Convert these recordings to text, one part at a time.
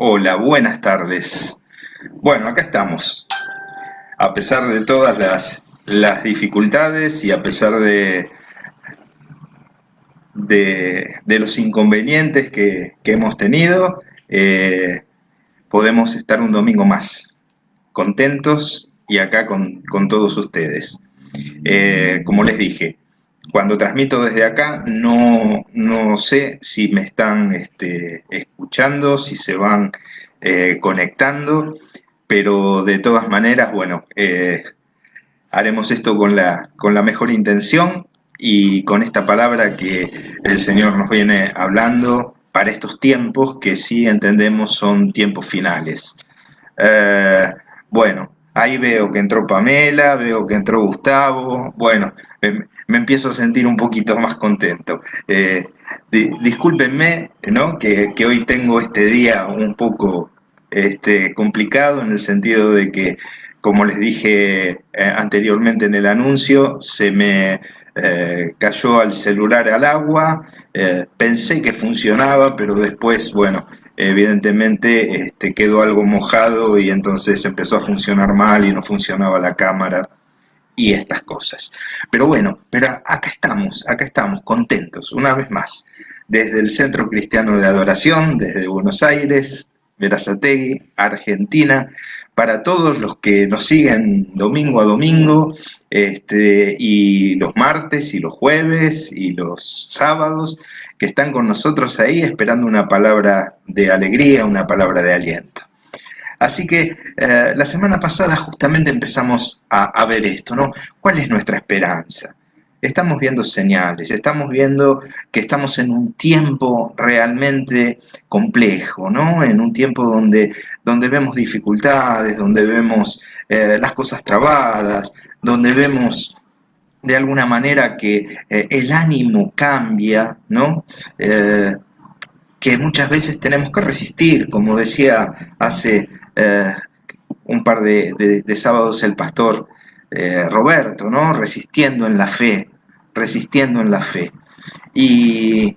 Hola, buenas tardes. Bueno, acá estamos. A pesar de todas las dificultades y a pesar de los inconvenientes que hemos tenido, podemos estar un domingo más, contentos y acá con todos ustedes. Como les dije, cuando transmito desde acá no sé si me están escuchando, si se van conectando, pero de todas maneras, bueno, haremos esto con la mejor intención y con esta palabra que el Señor nos viene hablando para estos tiempos que sí entendemos son tiempos finales. Eh, bueno, ahí veo que entró Pamela, veo que entró Gustavo. Bueno, me empiezo a sentir un poquito más contento. Discúlpenme, ¿no? Que hoy tengo este día un poco complicado en el sentido de que, como les dije anteriormente en el anuncio, se me cayó el celular al agua. Pensé que funcionaba, pero después, bueno, evidentemente quedó algo mojado y entonces empezó a funcionar mal y no funcionaba la cámara y estas cosas. Pero bueno, acá estamos, contentos, una vez más, desde el Centro Cristiano de Adoración, desde Buenos Aires, Berazategui, Argentina, para todos los que nos siguen domingo a domingo, y los martes y los jueves y los sábados, que están con nosotros ahí esperando una palabra de alegría, una palabra de aliento. Así que la semana pasada justamente empezamos a ver esto, ¿no? ¿Cuál es nuestra esperanza? Estamos viendo señales, estamos viendo que estamos en un tiempo realmente complejo, ¿no? En un tiempo donde vemos dificultades, donde vemos las cosas trabadas, donde vemos de alguna manera que el ánimo cambia, ¿no? Que muchas veces tenemos que resistir, como decía hace un par de sábados el pastor Roberto, ¿no? Resistiendo en la fe, resistiendo en la fe. Y,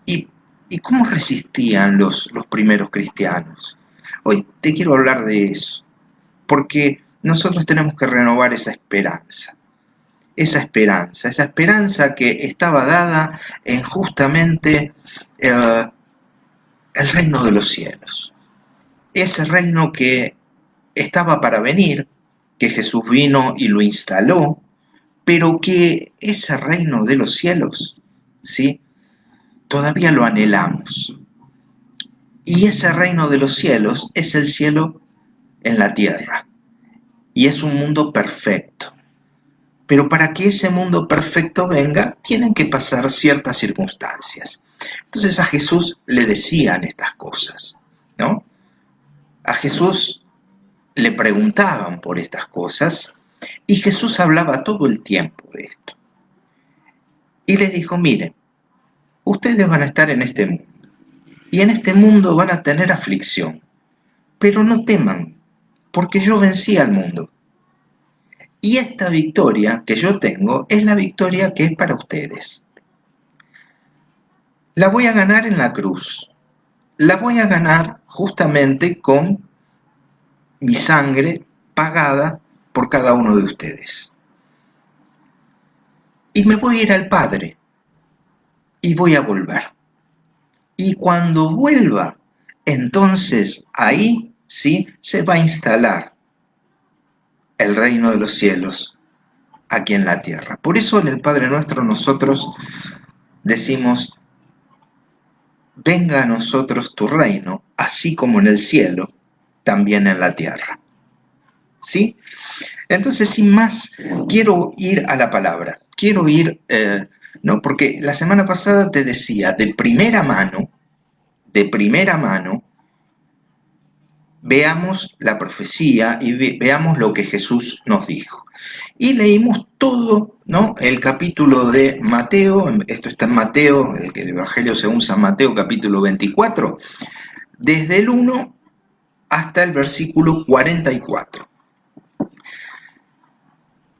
y, y cómo resistían los primeros cristianos. Hoy te quiero hablar de eso, porque nosotros tenemos que renovar esa esperanza que estaba dada en justamente el reino de los cielos. Ese reino que estaba para venir, que Jesús vino y lo instaló, pero que ese reino de los cielos, ¿sí? Todavía lo anhelamos. Y ese reino de los cielos es el cielo en la tierra. Y es un mundo perfecto. Pero para que ese mundo perfecto venga, tienen que pasar ciertas circunstancias. Entonces a Jesús le decían estas cosas, ¿no? A Jesús le preguntaban por estas cosas y Jesús hablaba todo el tiempo de esto. Y les dijo, miren, ustedes van a estar en este mundo y en este mundo van a tener aflicción, pero no teman, porque yo vencí al mundo. Y esta victoria que yo tengo es la victoria que es para ustedes. La voy a ganar en la cruz. La voy a ganar justamente con mi sangre pagada por cada uno de ustedes. Y me voy a ir al Padre y voy a volver. Y cuando vuelva, entonces ahí sí se va a instalar el reino de los cielos aquí en la tierra. Por eso en el Padre Nuestro nosotros decimos, venga a nosotros tu reino, así como en el cielo, también en la tierra. ¿Sí? Entonces, sin más, quiero ir a la palabra. Quiero ir, ¿no? Porque la semana pasada te decía de primera mano, veamos la profecía y veamos lo que Jesús nos dijo. Y leímos todo, ¿no? El capítulo de Mateo, esto está en Mateo, el Evangelio según San Mateo, capítulo 24, desde el 1 hasta el versículo 44.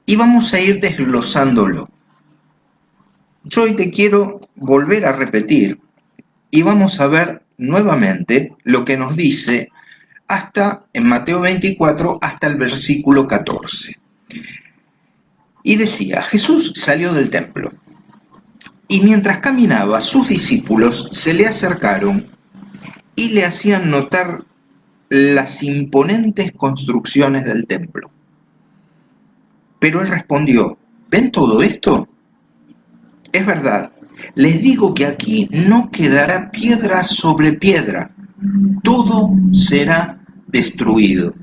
Y vamos a ir desglosándolo. Yo hoy te quiero volver a repetir y vamos a ver nuevamente lo que nos dice hasta en Mateo 24 hasta el versículo 14. Y decía, Jesús salió del templo, y mientras caminaba, sus discípulos se le acercaron y le hacían notar las imponentes construcciones del templo. Pero él respondió, ¿ven todo esto? Es verdad, les digo que aquí no quedará piedra sobre piedra, todo será destruido.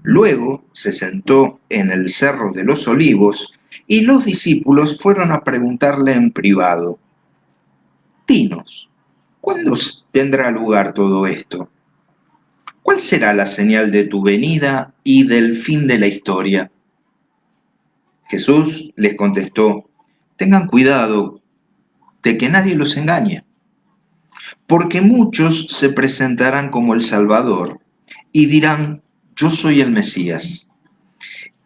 Luego se sentó en el Cerro de los Olivos y los discípulos fueron a preguntarle en privado, dinos, ¿cuándo tendrá lugar todo esto? ¿Cuál será la señal de tu venida y del fin de la historia? Jesús les contestó, tengan cuidado de que nadie los engañe, porque muchos se presentarán como el Salvador y dirán, yo soy el Mesías,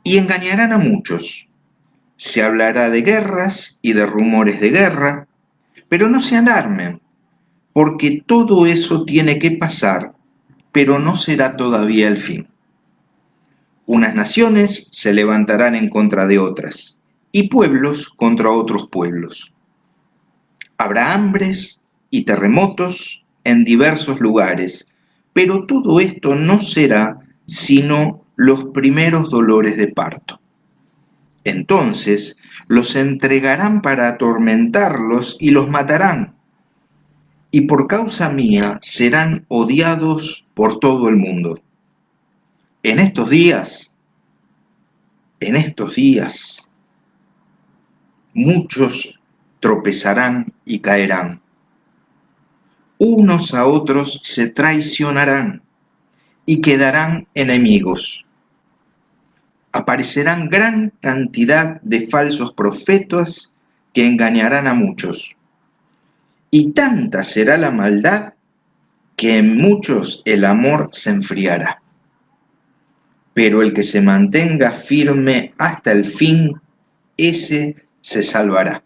y engañarán a muchos. Se hablará de guerras y de rumores de guerra, pero no se alarmen, porque todo eso tiene que pasar, pero no será todavía el fin. Unas naciones se levantarán en contra de otras, y pueblos contra otros pueblos. Habrá hambres y terremotos en diversos lugares, pero todo esto no será sino los primeros dolores de parto. Entonces los entregarán para atormentarlos y los matarán, y por causa mía serán odiados por todo el mundo. En estos días, muchos tropezarán y caerán. Unos a otros se traicionarán y quedarán enemigos. Aparecerán gran cantidad de falsos profetas que engañarán a muchos. Y tanta será la maldad que en muchos el amor se enfriará. Pero el que se mantenga firme hasta el fin, ese se salvará.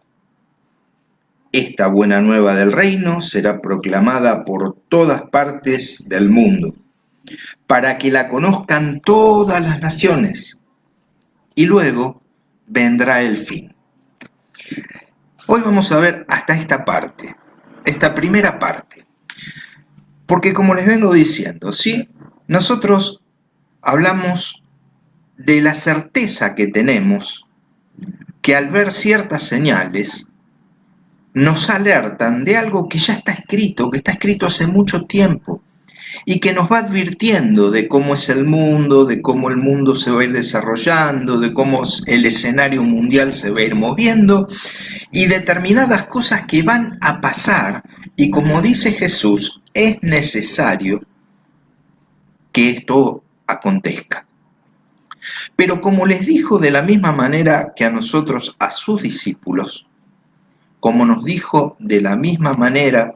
Esta buena nueva del reino será proclamada por todas partes del mundo, para que la conozcan todas las naciones, y luego vendrá el fin. Hoy vamos a ver hasta esta parte, esta primera parte, porque como les vengo diciendo, ¿sí? Nosotros hablamos de la certeza que tenemos que al ver ciertas señales nos alertan de algo que ya está escrito, que está escrito hace mucho tiempo y que nos va advirtiendo de cómo es el mundo, de cómo el mundo se va a ir desarrollando, de cómo el escenario mundial se va a ir moviendo y determinadas cosas que van a pasar. Y como dice Jesús, es necesario que esto acontezca. Pero como les dijo de la misma manera que a nosotros, a sus discípulos, como nos dijo de la misma manera,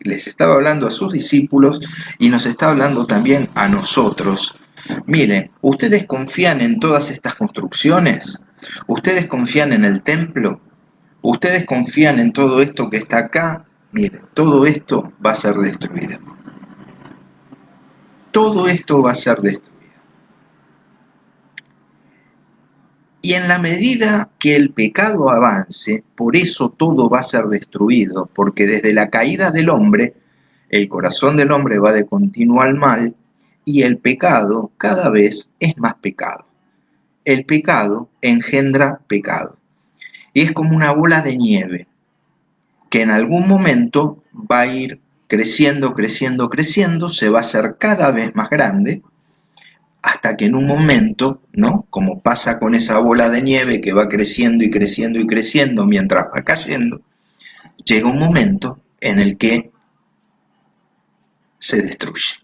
les estaba hablando a sus discípulos y nos está hablando también a nosotros. Miren, ¿ustedes confían en todas estas construcciones? ¿Ustedes confían en el templo? ¿Ustedes confían en todo esto que está acá? Miren, todo esto va a ser destruido. Todo esto va a ser destruido. Y en la medida que el pecado avance, por eso todo va a ser destruido, porque desde la caída del hombre, el corazón del hombre va de continuo al mal y el pecado cada vez es más pecado. El pecado engendra pecado. Y es como una bola de nieve que en algún momento va a ir creciendo, creciendo, creciendo, se va a hacer cada vez más grande, hasta que en un momento, ¿no? Como pasa con esa bola de nieve que va creciendo y creciendo y creciendo mientras va cayendo, llega un momento en el que se destruye.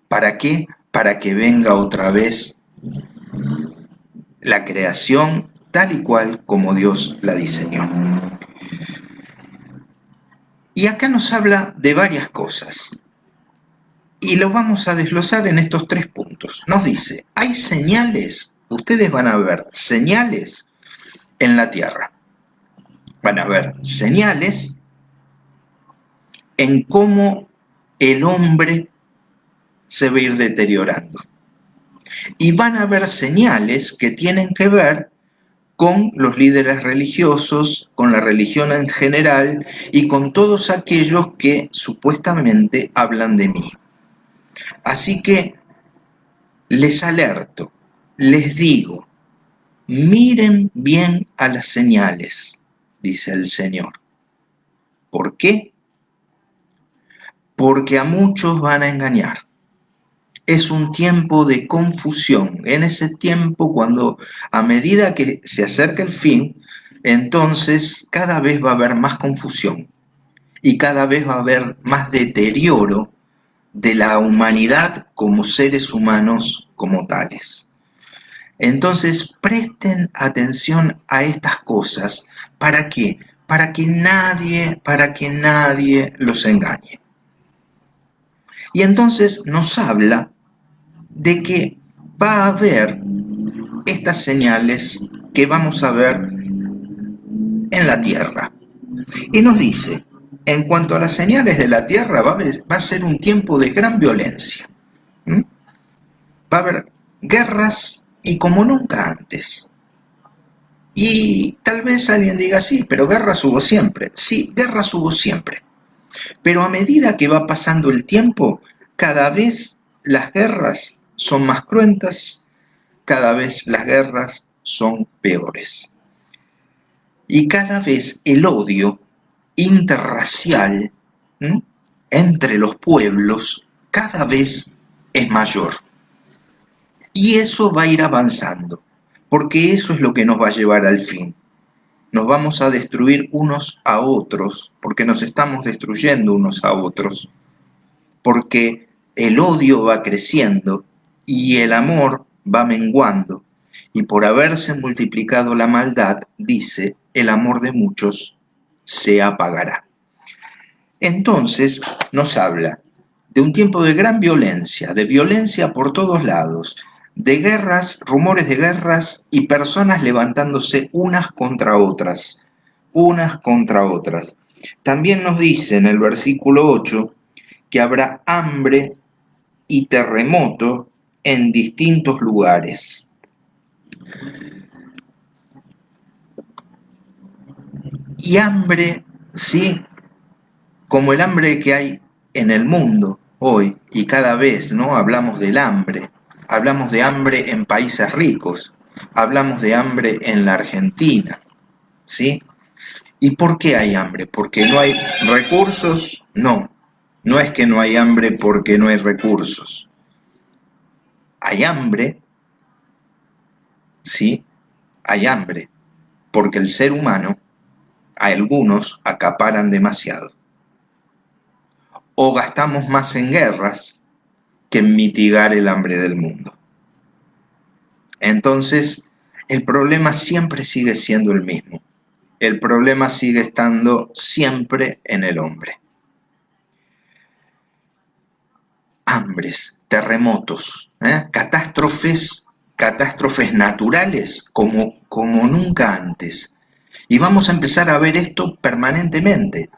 ¿Para qué? Para que venga otra vez la creación tal y cual como Dios la diseñó. Y acá nos habla de varias cosas. Y lo vamos a desglosar en estos 3 puntos. Nos dice, hay señales, ustedes van a ver señales en la tierra. Van a ver señales en cómo el hombre se va a ir deteriorando. Y van a haber señales que tienen que ver con los líderes religiosos, con la religión en general y con todos aquellos que supuestamente hablan de mí. Así que les alerto, les digo, miren bien a las señales, dice el Señor. ¿Por qué? Porque a muchos van a engañar. Es un tiempo de confusión. En ese tiempo, cuando a medida que se acerca el fin, entonces cada vez va a haber más confusión y cada vez va a haber más deterioro de la humanidad como seres humanos como tales. Entonces presten atención a estas cosas. ¿Para qué? Para que nadie los engañe. Y entonces nos habla de que va a haber estas señales que vamos a ver en la tierra. Y nos dice, en cuanto a las señales de la tierra, va a ser un tiempo de gran violencia. Va a haber guerras y como nunca antes. Y tal vez alguien diga, sí, pero guerras hubo siempre. Sí, guerras hubo siempre. Pero a medida que va pasando el tiempo, cada vez las guerras son más cruentas, cada vez las guerras son peores. Y cada vez el odio interracial entre los pueblos cada vez es mayor. Y eso va a ir avanzando, porque eso es lo que nos va a llevar al fin. Nos vamos a destruir unos a otros, porque nos estamos destruyendo unos a otros, porque el odio va creciendo y el amor va menguando, y por haberse multiplicado la maldad, dice, el amor de muchos se apagará. Entonces nos habla de un tiempo de gran violencia, de violencia por todos lados, de guerras, rumores de guerras y personas levantándose unas contra otras. También nos dice en el versículo 8 que habrá hambre y terremoto en distintos lugares. Y hambre, sí, como el hambre que hay en el mundo hoy, y cada vez, ¿no? Hablamos del hambre, hablamos de hambre en países ricos, hablamos de hambre en la Argentina, ¿sí? ¿Y por qué hay hambre? ¿Porque no hay recursos? No, no es que no hay hambre porque no hay recursos. Hay hambre, sí, hay hambre, porque el ser humano, a algunos acaparan demasiado. O gastamos más en guerras que en mitigar el hambre del mundo. Entonces, el problema siempre sigue siendo el mismo. El problema sigue estando siempre en el hombre. Hambres, terremotos, catástrofes naturales como nunca antes. Y vamos a empezar a ver esto permanentemente.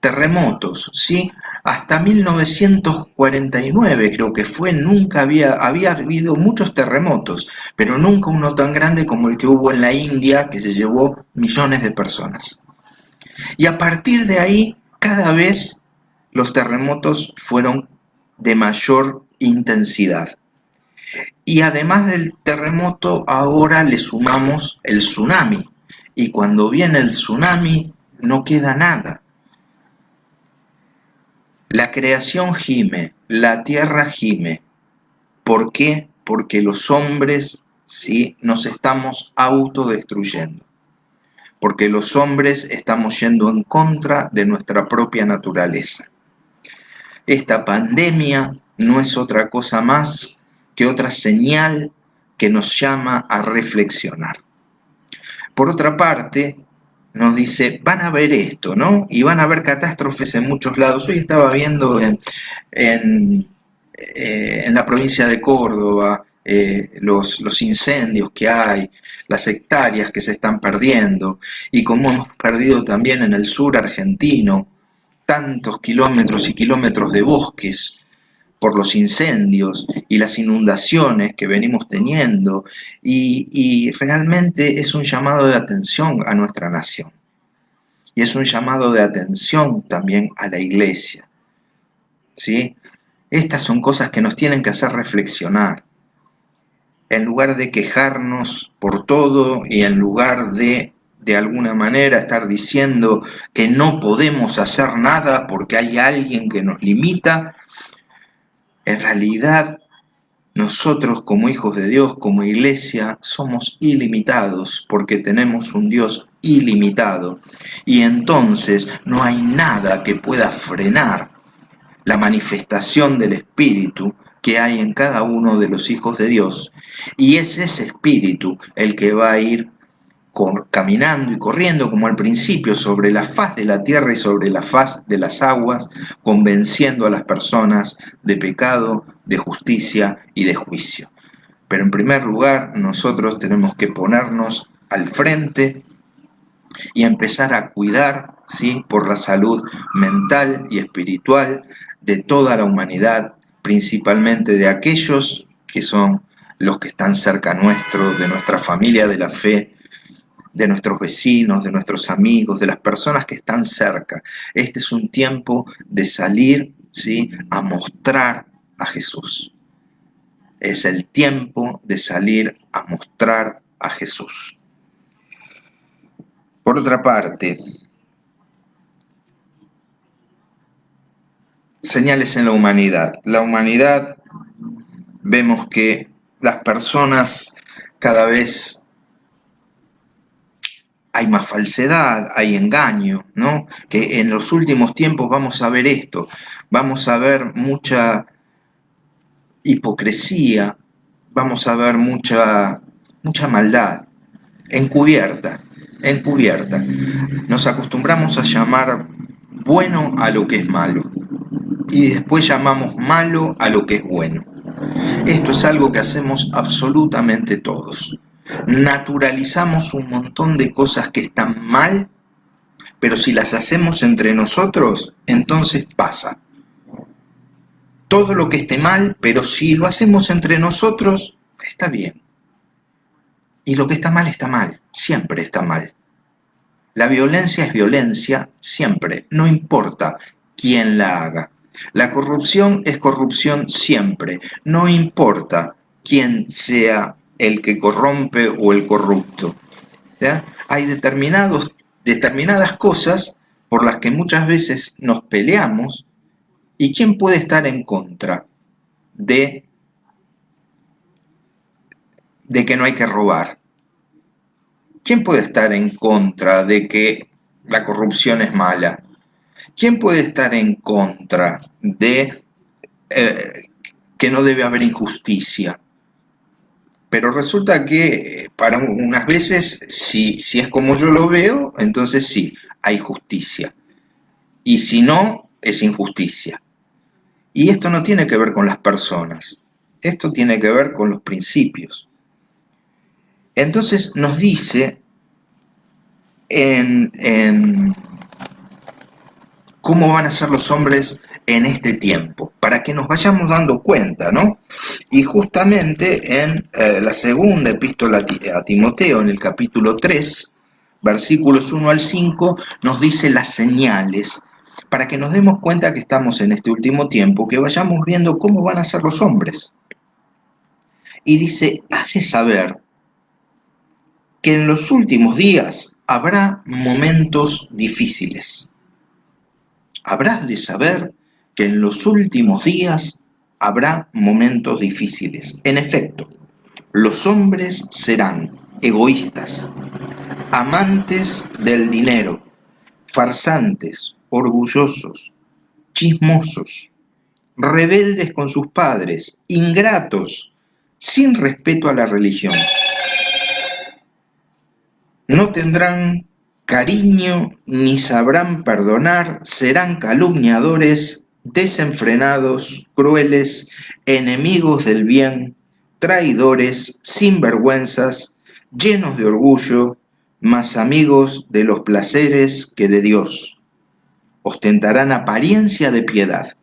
Terremotos, ¿sí? Hasta 1949 creo que fue, nunca había habido muchos terremotos, pero nunca uno tan grande como el que hubo en la India, que se llevó millones de personas. Y a partir de ahí, cada vez los terremotos fueron de mayor intensidad. Y además del terremoto, ahora le sumamos el tsunami. Y cuando viene el tsunami, no queda nada. La creación gime, la tierra gime. ¿Por qué? Porque los hombres, ¿sí?, nos estamos autodestruyendo. Porque los hombres estamos yendo en contra de nuestra propia naturaleza. Esta pandemia no es otra cosa más que otra señal que nos llama a reflexionar. Por otra parte, nos dice, van a ver esto, ¿no? Y van a haber catástrofes en muchos lados. Hoy estaba viendo en la provincia de Córdoba los incendios que hay, las hectáreas que se están perdiendo, y como hemos perdido también en el sur argentino, tantos kilómetros y kilómetros de bosques por los incendios y las inundaciones que venimos teniendo, y realmente es un llamado de atención a nuestra nación. Y es un llamado de atención también a la iglesia, ¿sí? Estas son cosas que nos tienen que hacer reflexionar. En lugar de quejarnos por todo y en lugar de alguna manera estar diciendo que no podemos hacer nada porque hay alguien que nos limita, en realidad nosotros como hijos de Dios, como iglesia, somos ilimitados porque tenemos un Dios ilimitado. Y entonces no hay nada que pueda frenar la manifestación del Espíritu que hay en cada uno de los hijos de Dios. Y es ese Espíritu el que va a ir caminando y corriendo como al principio sobre la faz de la tierra y sobre la faz de las aguas, convenciendo a las personas de pecado, de justicia y de juicio. Pero en primer lugar, nosotros tenemos que ponernos al frente y empezar a cuidar, ¿sí?, por la salud mental y espiritual de toda la humanidad, principalmente de aquellos que son los que están cerca nuestro, de nuestra familia de la fe, de nuestros vecinos, de nuestros amigos, de las personas que están cerca. Este es un tiempo de salir, ¿sí?, a mostrar a Jesús. Es el tiempo de salir a mostrar a Jesús. Por otra parte, señales en la humanidad. La humanidad, vemos que las personas cada vez hay más falsedad, hay engaño, ¿no? Que en los últimos tiempos vamos a ver esto, vamos a ver mucha hipocresía, vamos a ver mucha maldad, encubierta. Nos acostumbramos a llamar bueno a lo que es malo y después llamamos malo a lo que es bueno. Esto es algo que hacemos absolutamente todos. Naturalizamos un montón de cosas que están mal, pero si las hacemos entre nosotros, entonces pasa. Todo lo que esté mal, pero si lo hacemos entre nosotros, está bien. Y lo que está mal, siempre está mal. La violencia es violencia siempre, no importa quién la haga. La corrupción es corrupción siempre, no importa quién sea el que corrompe o el corrupto. ¿Ya? Hay determinadas cosas por las que muchas veces nos peleamos, y ¿quién puede estar en contra de que no hay que robar? ¿Quién puede estar en contra de que la corrupción es mala? ¿Quién puede estar en contra de que no debe haber injusticia? Pero resulta que para unas veces, si es como yo lo veo, entonces sí, hay justicia. Y si no, es injusticia. Y esto no tiene que ver con las personas, esto tiene que ver con los principios. Entonces nos dice en cómo van a ser los hombres en este tiempo, para que nos vayamos dando cuenta, ¿no? Y justamente en la segunda epístola a Timoteo, en el capítulo 3, versículos 1 al 5, nos dice las señales, para que nos demos cuenta que estamos en este último tiempo, que vayamos viendo cómo van a ser los hombres. Y dice, has de saber que en los últimos días habrá momentos difíciles. Habrás de saber que en los últimos días habrá momentos difíciles. En efecto, los hombres serán egoístas, amantes del dinero, farsantes, orgullosos, chismosos, rebeldes con sus padres, ingratos, sin respeto a la religión. No tendrán cariño ni sabrán perdonar, serán calumniadores, desenfrenados, crueles, enemigos del bien, traidores, sinvergüenzas, llenos de orgullo, más amigos de los placeres que de Dios, ostentarán apariencia de piedad,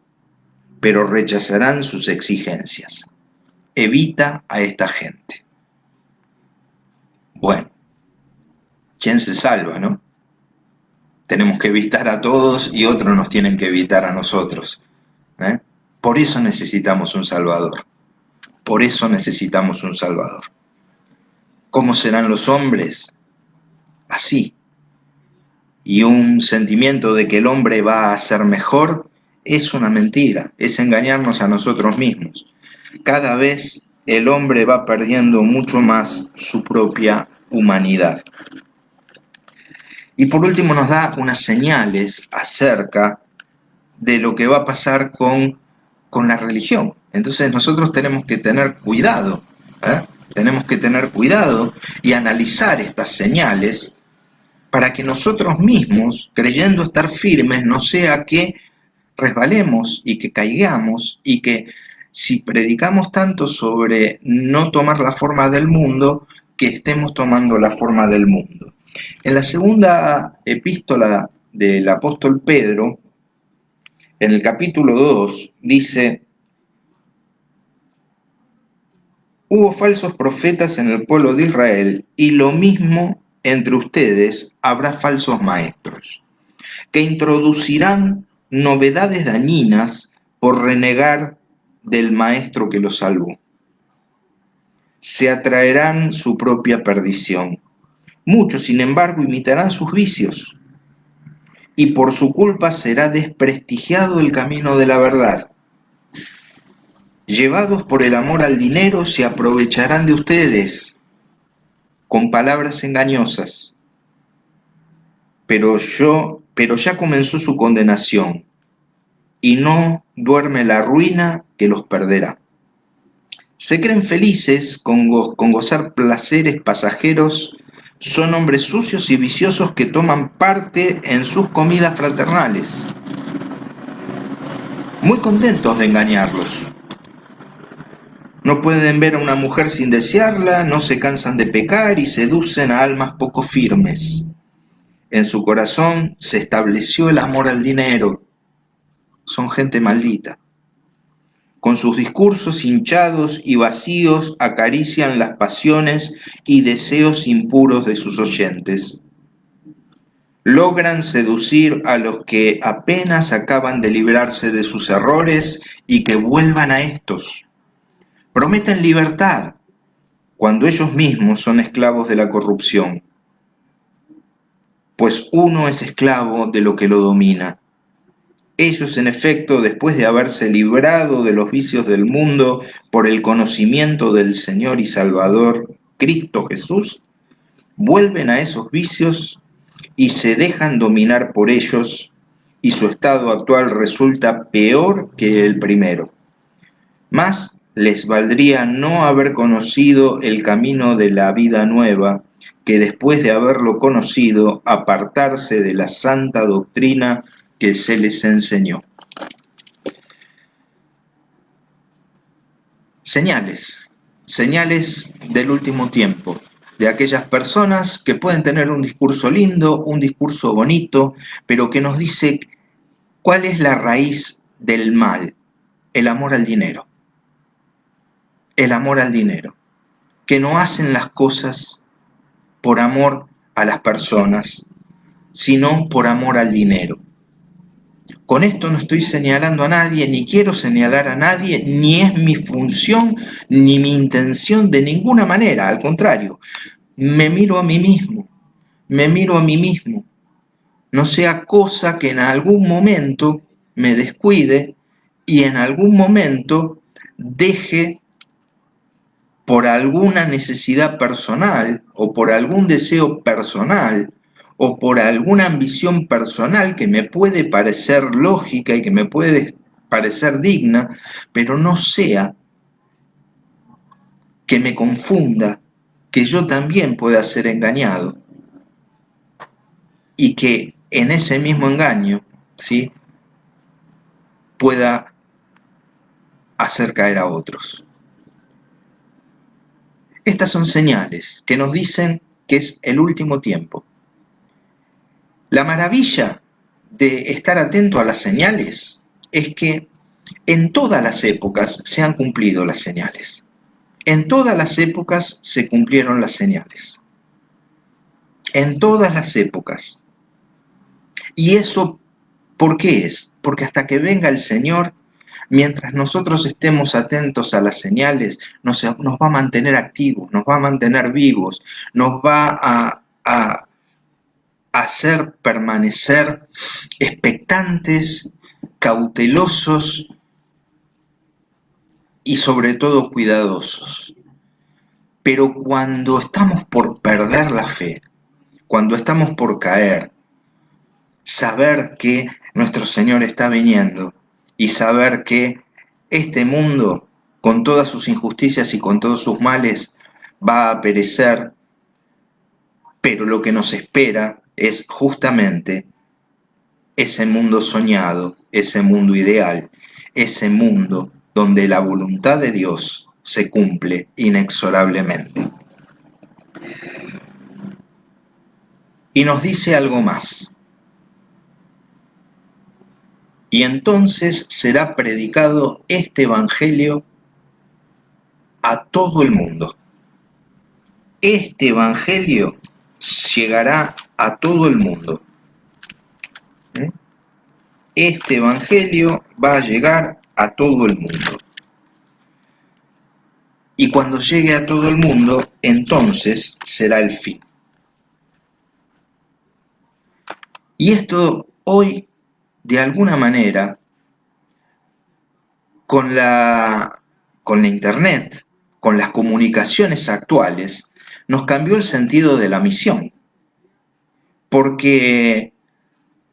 pero rechazarán sus exigencias. Evita a esta gente. Bueno, ¿quién se salva, no? Tenemos que evitar a todos y otros nos tienen que evitar a nosotros. ¿Eh? Por eso necesitamos un Salvador. Por eso necesitamos un Salvador. ¿Cómo serán los hombres? Así. Y un sentimiento de que el hombre va a ser mejor es una mentira, es engañarnos a nosotros mismos. Cada vez el hombre va perdiendo mucho más su propia humanidad. Y por último nos da unas señales acerca de lo que va a pasar con la religión. Entonces nosotros tenemos que tener cuidado, tenemos que tener cuidado y analizar estas señales para que nosotros mismos, creyendo estar firmes, no sea que resbalemos y que caigamos y que si predicamos tanto sobre no tomar la forma del mundo, que estemos tomando la forma del mundo. En la segunda epístola del apóstol Pedro, en el capítulo 2, dice: hubo falsos profetas en el pueblo de Israel, y lo mismo entre ustedes habrá falsos maestros, que introducirán novedades dañinas por renegar del maestro que los salvó. Se atraerán su propia perdición. Muchos, sin embargo, imitarán sus vicios, y por su culpa será desprestigiado el camino de la verdad. Llevados por el amor al dinero, se aprovecharán de ustedes con palabras engañosas. Pero ya comenzó su condenación, y no duerme la ruina que los perderá. Se creen felices con gozar placeres pasajeros, son hombres sucios y viciosos que toman parte en sus comidas fraternales, muy contentos de engañarlos. No pueden ver a una mujer sin desearla, no se cansan de pecar y seducen a almas poco firmes. En su corazón se estableció el amor al dinero. Son gente maldita. Con sus discursos hinchados y vacíos acarician las pasiones y deseos impuros de sus oyentes. Logran seducir a los que apenas acaban de librarse de sus errores y que vuelvan a estos. Prometen libertad cuando ellos mismos son esclavos de la corrupción, pues uno es esclavo de lo que lo domina. Ellos, en efecto, después de haberse librado de los vicios del mundo por el conocimiento del Señor y Salvador Cristo Jesús, vuelven a esos vicios y se dejan dominar por ellos, y su estado actual resulta peor que el primero. Más les valdría no haber conocido el camino de la vida nueva, que después de haberlo conocido, apartarse de la santa doctrina que se les enseñó. Señales del último tiempo, de aquellas personas que pueden tener un discurso lindo, un discurso bonito, pero que nos dice cuál es la raíz del mal: el amor al dinero. El amor al dinero, que no hacen las cosas por amor a las personas, sino por amor al dinero. Con esto no estoy señalando a nadie, ni quiero señalar a nadie, ni es mi función, ni mi intención de ninguna manera. Al contrario, me miro a mí mismo, No sea cosa que en algún momento me descuide y en algún momento deje, por alguna necesidad personal o por algún deseo personal o por alguna ambición personal que me puede parecer lógica y que me puede parecer digna, pero no sea que me confunda, que yo también pueda ser engañado y que en ese mismo engaño, ¿sí?, pueda hacer caer a otros. Estas son señales que nos dicen que es el último tiempo. La maravilla de estar atento a las señales es que en todas las épocas se han cumplido las señales. En todas las épocas se cumplieron las señales. En todas las épocas. ¿Y eso por qué es? Porque hasta que venga el Señor, mientras nosotros estemos atentos a las señales, nos va a mantener activos, nos va a mantener vivos, nos va a hacer permanecer expectantes, cautelosos y sobre todo cuidadosos. Pero cuando estamos por perder la fe, cuando estamos por caer, saber que nuestro Señor está viniendo y saber que este mundo, con todas sus injusticias y con todos sus males, va a perecer, pero lo que nos espera es justamente ese mundo soñado, ese mundo ideal, ese mundo donde la voluntad de Dios se cumple inexorablemente. Y nos dice algo más. Y entonces será predicado este evangelio a todo el mundo. Este evangelio llegará a todo el mundo. Este evangelio va a llegar a todo el mundo. Y cuando llegue a todo el mundo, entonces será el fin. Y esto hoy, de alguna manera, con la internet, con las comunicaciones actuales, nos cambió el sentido de la misión. Porque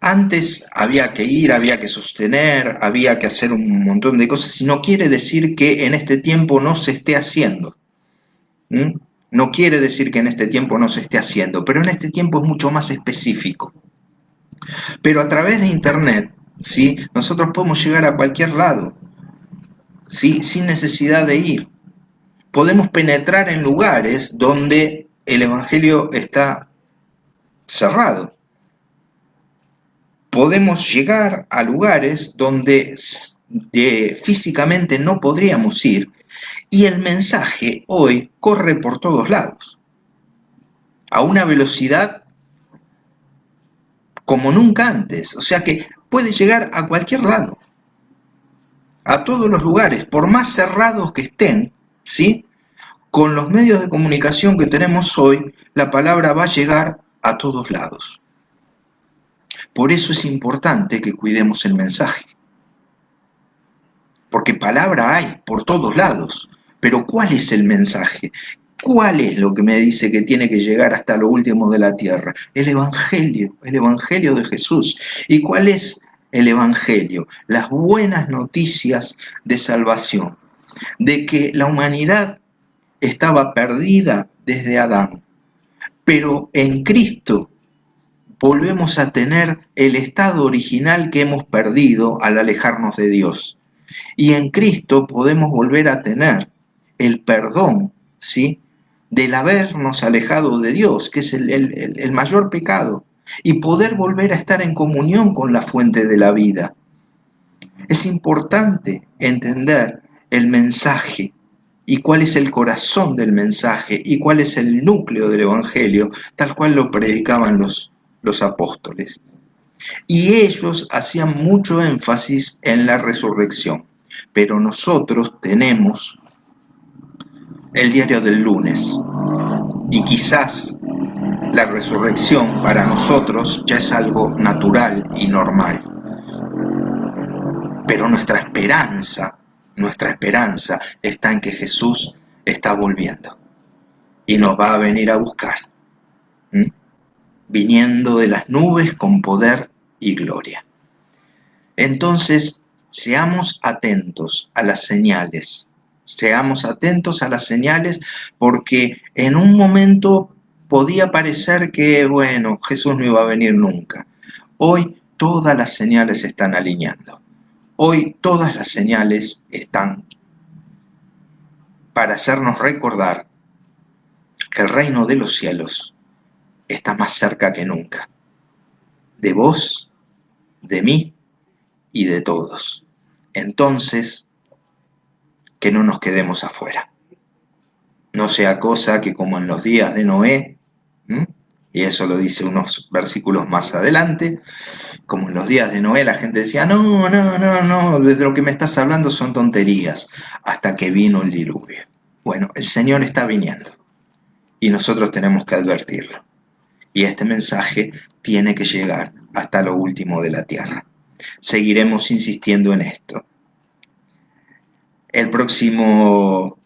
antes había que ir, había que sostener, había que hacer un montón de cosas, y no quiere decir que en este tiempo no se esté haciendo. No quiere decir que en este tiempo no se esté haciendo, pero en este tiempo es mucho más específico. Pero a través de Internet, ¿sí?, nosotros podemos llegar a cualquier lado, ¿sí?, sin necesidad de ir. Podemos penetrar en lugares donde el Evangelio está cerrado. Podemos llegar a lugares donde físicamente no podríamos ir, y el mensaje hoy corre por todos lados, a una velocidad como nunca antes. O sea que puede llegar a cualquier lado, a todos los lugares, por más cerrados que estén, ¿sí? Con los medios de comunicación que tenemos hoy, la palabra va a llegar a todos lados. Por eso es importante que cuidemos el mensaje. Porque palabra hay por todos lados. Pero ¿cuál es el mensaje? ¿Cuál es lo que me dice que tiene que llegar hasta lo último de la tierra? El Evangelio de Jesús. ¿Y cuál es el Evangelio? Las buenas noticias de salvación, de que la humanidad estaba perdida desde Adán, pero en Cristo volvemos a tener el estado original que hemos perdido al alejarnos de Dios. Y en Cristo podemos volver a tener el perdón, ¿sí?, del habernos alejado de Dios, que es el mayor pecado, y poder volver a estar en comunión con la fuente de la vida. Es importante entender el mensaje y cuál es el corazón del mensaje y cuál es el núcleo del Evangelio, tal cual lo predicaban los apóstoles. Y ellos hacían mucho énfasis en la resurrección, pero nosotros tenemos el diario del lunes, y quizás la resurrección para nosotros ya es algo natural y normal. Pero nuestra esperanza está en que Jesús está volviendo y nos va a venir a buscar, viniendo de las nubes con poder y gloria. Entonces, seamos atentos a las señales, porque en un momento podía parecer que, bueno, Jesús no iba a venir nunca. Hoy todas las señales se están alineando. Hoy todas las señales están para hacernos recordar que el reino de los cielos está más cerca que nunca, de vos de mí y de todos. Entonces, que no nos quedemos afuera. No sea cosa que como en los días de Noé, ¿m? Y eso lo dice unos versículos más adelante, como en los días de Noé la gente decía, no, no, no, no, desde lo que me estás hablando son tonterías, hasta que vino el diluvio. Bueno, el Señor está viniendo y nosotros tenemos que advertirlo. Y este mensaje tiene que llegar hasta lo último de la tierra. Seguiremos insistiendo en esto. El próximo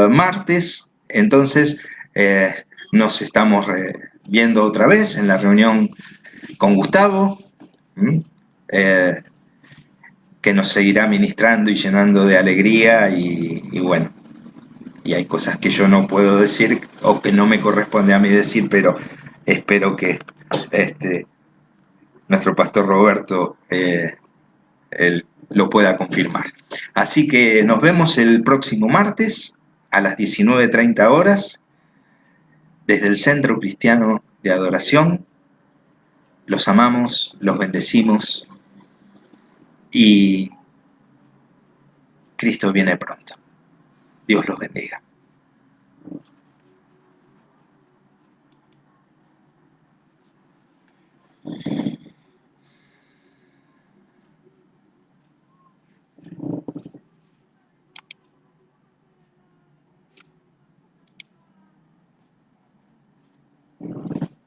martes, entonces, nos estamos viendo otra vez en la reunión con Gustavo, eh, que nos seguirá ministrando y llenando de alegría y bueno, y hay cosas que yo no puedo decir o que no me corresponde a mí decir, pero espero que este, nuestro pastor Roberto él lo pueda confirmar. Así que nos vemos el próximo martes a las 19:30 horas desde el Centro Cristiano de Adoración. Los amamos, los bendecimos y Cristo viene pronto. Dios los bendiga.